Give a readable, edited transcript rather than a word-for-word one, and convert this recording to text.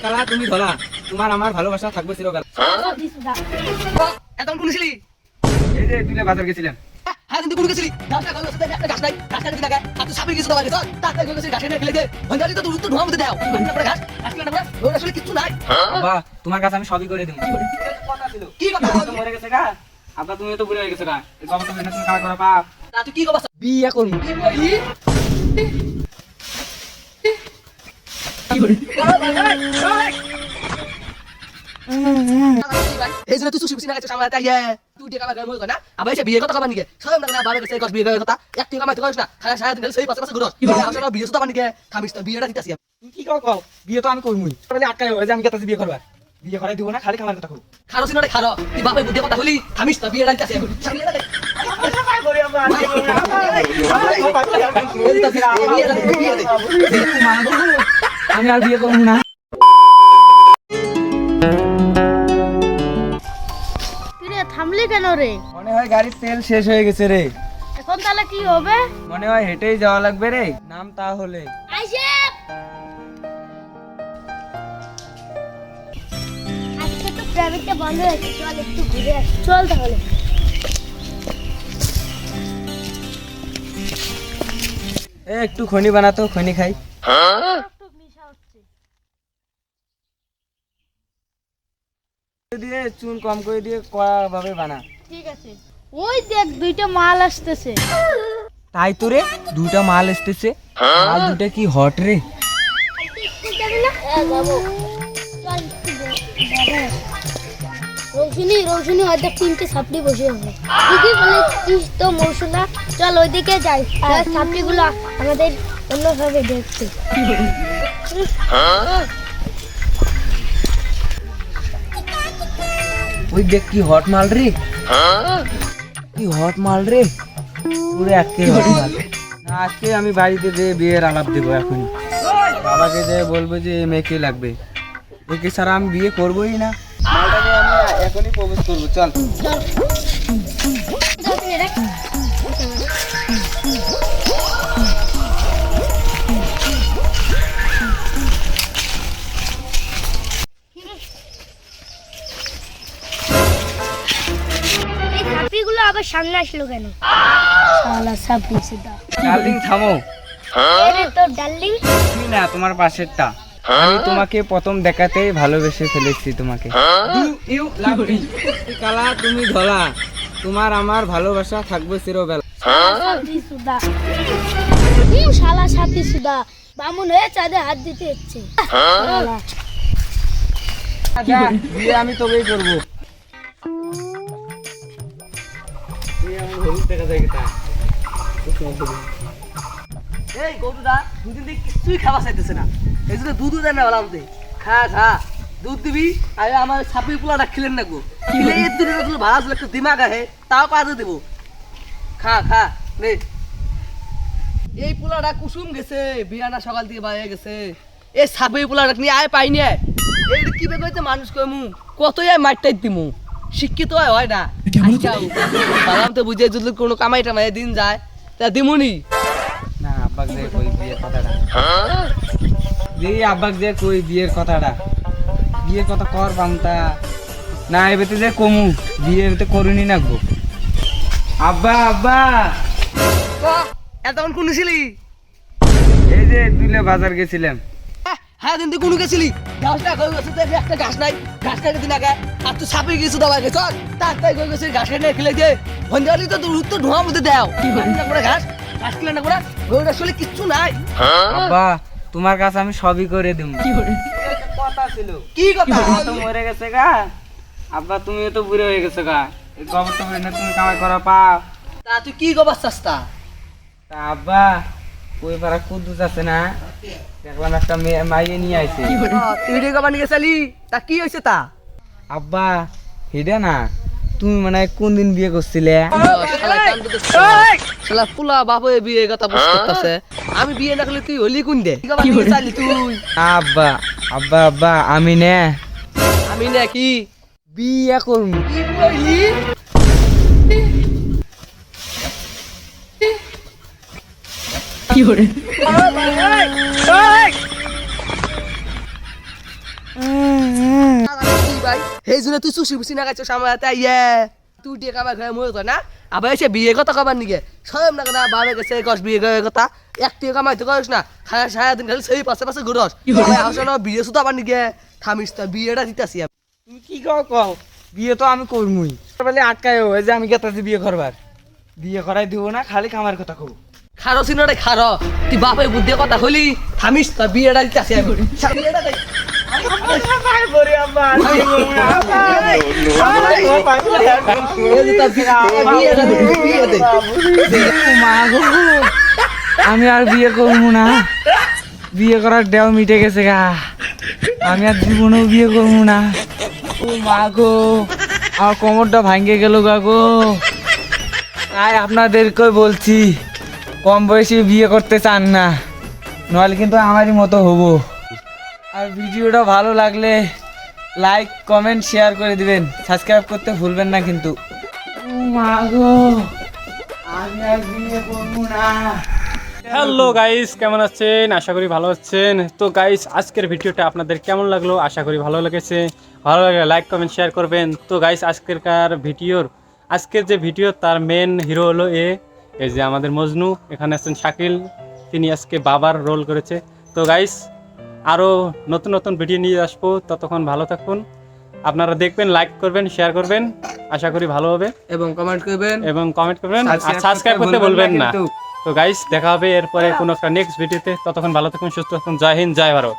কালা তুমি ধলা, তোমার আমার ভালোবাসা থাকবে চিরকাল। এতক্ষণ কোন ছিলি? এই যে তুই বাজার গেছিলাম। হ্যাঁ তুই কোন গেছিলি? গাছ গাছ নাই গাছ কাটতে লাগা আর তুই সাপে কিছু দাও চল তাতে কই গেছিস গাছ কেটে ফেলে দে ভঞ্জালি তো তুই তো ধোয়া মধ্যে দাও তারপরে ঘাস ঘাস কেটে না ওর আসলে কিছু নাই। বাবা তোমার কাছে আমি সবই করে দেব। কথা ছিল কি কথা? তো মরে গেছে গা, আব্বা তুমি তো বুড়ো হয়ে গেছে গা, এই বাবা তুমি তুমি কাজ করা পাপ। তা তুই কি কইবা? বিয়ে করব। কি কইলি? কি করি? এই যে তুই সুশি সুশি না গেছিস আমার তাই তুই টাকা লাগাই মই না আবার এসে বিয়ে কথা কবা নিকে সব না বাবা গেছে কস বিয়ে কথা এক টাকা মাইতে কইছ না খালি সারা দিন সেই পাশে পাশে ঘুরস কি আসলে বিয়ে কথা বানিকে খামিস তো বিয়েটা দিতাছি তুমি কি কও? বিয়ে তো আমি করবই। তাহলে আটকাই হয় যে আমি গেতাছি বিয়ে করবা। বিয়ে করাই দিব না, খালি খামার কথা কও। খারো সিনরে খারো তুই বাপের বুদ্ধি কথা বলি খামিস তো বিয়েটা দিতাছি আমি আর বিয়ে করব না। থামলি কেন রে? মনে হয় গাড়ির তেল শেষ হয়ে গেছে রে। এখন তাহলে কি হবে? মনে হয় হেঁটেই যাওয়া লাগবে রে। নাম তাহলে আইসে আজকে তো ট্রাফিকটা বন্ধ হয়েছে, চল একটু ঘুরে আসি। চল তাহলে। একটু খনি বানাতো, খনি খাই। একটু মিশা হচ্ছে। দিয়ে চুন কম করে দিয়ে কড়া ভাবে বানা। ঠিক আছে। ওই দেখ দুইটা মাল আসতেছে। তাই তো রে, দুটা মাল এসতেছে। মাল দুটা কি হট রে। স্কুল যাবি না? হ্যাঁ যাবো। চল একটু রৌশনি রৌশনি হয়তো তিনটে সাপড়ি বসে হবে। ঠিকই বলেছিস তো মৌসুমা, চল ওইদিকে যাই। আর সাপড়িগুলো আমাদের অন্যভাবে দেখছে। ওই দেখ কি হট মাল রে, কি হট মাল রে, পুরো একে হট মাল। না, আজকে আমি বাড়িতে যে বিয়ের আলাপ দেবো এখনই। বাবাকে যে বলবো যে এই মেয়েকে লাগবে, একে ছাড়া আমি বিয়ে করবোই না। মালটাকে আমি এখনই প্রপোজ করবো। চল এই সাপড়িগুলো আবার সামনে আসলো কেন? শালা সাপড়ি সুদা। ডার্লিং থামো। এরে তোর ডার্লিং। তুমি না, তোমার পাশেরটা। আমি তোমাকে প্রথম দেখাতেই ভালোবেসে ফেলেছি তোমাকে। কালা তুমি ধলা, তোমার আমার ভালোবাসা থাকবে চিরবেলা। সাপড়ি সুদা। শালা সাপড়ি সুদা। বামুন হয়ে চাঁদে হাত দিতে হচ্ছে। শালা। আচ্ছা, বিয়ে আমি তবেই করবো। এই গৌরুদা দুদিন থেকে কিছুই খাওয়া চাইতেছে না, এই জন্য দুধও দেয় না বলাম খা খা দুধ দিবি। আর আমার সাপি পোলাটা খেলেন না গো, খেলে এর দিনে তুই ভাড়া ছিল একটা দিমাগ আহে তাও পাতে দেবো। খা খা নে। এই পোলাটা কুসুম গেছে, বিয়ানা সকাল থেকে বাইরে গেছে। এই সাপি পোলাটা নিয়ে আয় পাইনি। এইটা কি বেগতে মানুষ কমু কতই আয় মারটাই দিমু, শিক্ষিত হয় না। বালাম তো বুঝে যদি কোনো কামাই টামাই দিন যায় তা দিমুনি। না, আব্বাক যে কই বিয়ের কথাটা, আব্বাক যে কই বিয়ের কথাটা, বিয়ের কথা কর বামতা না, এবেতে যে কমু বিয়ে এবেতে করুনি না গো। আব্বা আব্বা, এতক্ষণ কোন ছিলি? এই যে তুলে বাজার গেছিলাম। হ্যাঁ দিন তুই কোন গেছিলি? ঘাসটা কই গেছে তো একটা ঘাস নাই, ঘাস খাইতে দিন আগে আর তুই সাপে কিছু দাবা গেছ তার তাই কই গেছিস ঘাস খাইতে খেলে দে ভঞ্জালি তো তুই তো ধোয়া মধ্যে দাও না করে ঘাস ঘাস খেলে না করে গরুর আসলে কিচ্ছু নাই। আব্বা তোমার কাছে আমি সবই করে দেব। কি কথা ছিল? কি কথা? তো মরে গেছে গা আব্বা, তুমিও তো বুড়ো হয়ে গেছো গা, এই খবর তো না তুমি কামাই করা পাও। তা তুই কি গবার চাস্তা? তা আব্বা ওই পাড়া কুদ্দুস আছে না, দেখলাম একটা মাইয়ে নিয়ে আইছে। তুই রে গবার নিয়ে গেছিলি, তা কি হয়েছে তা? আব্বা হেডা না, তুমি মানে কোন দিন বিয়ে করছিলে? শালা পুলা বাপ বিয়ে কথা বুঝতেছে, আমি বিয়ে না করলে তুই হলি কোন দে? কি গবার চাইলি তুই? আব্বা আব্বা আব্বা আমি না, আমি নাকি বিয়ে করবো। কি কইলি? কি করে? ভাই সেই জন্য তুই চুষি বুসি না খাইছো আমার হাতে ইয়ে তুই দিয়ে কামাই খাই মরে তো না আবার এসে বিয়ে কথা কবার নিকে সব না না বাবা গেছে কস বিয়ে করার কথা একটি কামাইতে করিস না খায় সারাদিন খালি সেই পাশে পাশে ঘুরস আসলে বিয়ে শুধু আবার নিকে থামিস না বিয়েটা দিতেছি আমি তুমি কি কও বিয়ে তো আমি করমুই বলে আটকায় ওই যে আমি গেতাছি বিয়ে করবার বিয়ে করাই দিব না খালি কামার কথা কব খারো সিনোরে খারো তুই বাপের বুদ্ধি কথা হলি থামিস না বিয়েটা দিতেছি আমি বিয়েটা দেখ আমি আর বিয়ে করবো না বিয়ে করার দেও মিটে গেছে গা আমি আর জীবনেও বিয়ে করবো না ও মা গো আমার কোমরটা ভাঙ্গে গেল গা গো তাই আপনাদেরকে বলছি কম বয়সে বিয়ে করতে চান না নইলে কিন্তু আমারই মতো হবো আর ভিডিওটা ভালো লাগলে লাইক কমেন্ট শেয়ার করে দিবেন সাবস্ক্রাইব করতে ভুলবেন না কিন্তু ও মা গো আমি আর বিয়ে করবো না হ্যালো গাইস, কেমন আছেন? আশা করি ভালো আছেন। তো গাইস, আজকের ভিডিওটা আপনাদের কেমন লাগলো? আশা করি ভালো লেগেছে। ভালো লাগলে লাইক কমেন্ট শেয়ার করবেন। তো গাইস, আজকের যে ভিডিও তার মেন হিরো হলো এই যে আমাদের মজনু। এখানে আছেন শাকিল, তিনি আজকে বাবার রোল করেছে। তো গাইস, আরও নতুন নতুন ভিডিও নিয়ে আসবো, ততক্ষণ ভালো থাকুন। আপনারা দেখবেন, লাইক করবেন, শেয়ার করবেন, আশা করি ভালো হবে এবং কমেন্ট করবেন আর সাবস্ক্রাইব করতে বলবেন না। তো গাইস, দেখা হবে এরপরে কোনো একটা নেক্সট ভিডিওতে। ততক্ষণ ভালো থাকুন, সুস্থ থাকুন। জয় হিন্দ, জয় ভারত।